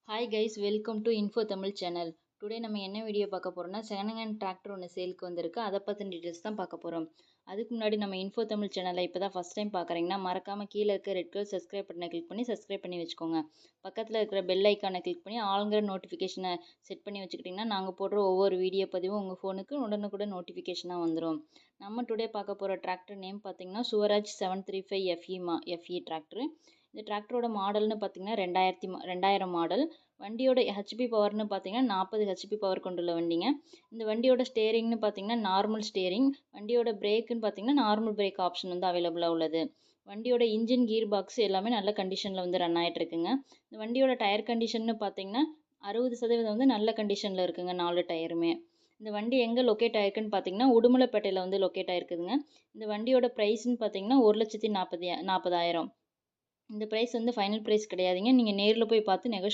Hi guys, welcome to info Tamil channel. Today நம்ம என்ன video பார்க்க போகிறோம்னா, செகண்ட் ஹேண்ட் டிராக்டர் ஒன்று சேலுக்கு வந்திருக்கு. அதை பற்றின டீட்டெயில்ஸ் தான் பார்க்க போகிறோம். அதுக்கு முன்னாடி நம்ம இன்ஃபோ தமிழ் சேனலை இப்போ தான் ஃபஸ்ட் டைம் பார்க்குறீங்கன்னா, மறக்காமல் கீழே இருக்க ரெட் கலர் சப்ஸ்கிரைப் பட்டனை கிளிக் பண்ணி சப்ஸ்கிரைப் பண்ணி வச்சுக்கோங்க. பக்கத்தில் இருக்கிற பெல் ஐக்கானை கிளிக் பண்ணி ஆளுங்கிற நோட்டிஃபிகேஷனை செட் பண்ணி வச்சுக்கிட்டிங்கன்னா, நாங்கள் போடுற ஒவ்வொரு வீடியோ பதிவும் உங்கள் ஃபோனுக்கு உடனுக்குடன் நோட்டிஃபிகேஷனாக வந்துடும். நம்ம டுடே பார்க்க போகிற டிராக்டர் நேம் பார்த்தீங்கன்னா சுவராஜ் 735 எஃப்இ டிராக்டர். இந்த டிராக்டரோட மாடல்னு பார்த்தீங்கன்னா 2000 மாடல். வண்டியோட ஹெச்பி பவர்னு பார்த்தீங்கன்னா 40 ஹெச்பி பவர் கொண்டுள்ள வண்டிங்க. இந்த வண்டியோட ஸ்டேரிங்னு பார்த்தீங்கன்னா நார்மல் ஸ்டேரிங். வண்டியோட பிரேக்குன்னு பார்த்தீங்கன்னா நார்மல் பிரேக் ஆப்ஷன் வந்து அவைலபிளாக உள்ளது. வண்டியோட இன்ஜின் கீர் பாக்ஸ் எல்லாமே நல்ல கண்டிஷனில் வந்து ரன் ஆகிட்டு இருக்குங்க. இந்த வண்டியோட டயர் கண்டிஷன்னு பார்த்தீங்கன்னா 60% வந்து நல்ல கண்டிஷனில் இருக்குங்க, 4 டயருமே. இந்த வண்டி எங்கே லொக்கேட் ஆயிருக்குன்னு பார்த்தீங்கன்னா உடுமலைப்பேட்டையில் வந்து லொக்கேட் ஆயிருக்குதுங்க. இந்த வண்டியோட ப்ரைஸ்ன்னு பார்த்தீங்கன்னா 1,40,000. இந்த ப்ரைஸ் வந்து ஃபைனல் ப்ரைஸ் கிடையாதுங்க. நீங்கள் நேரில் போய் பார்த்து நெகோஷியபிள்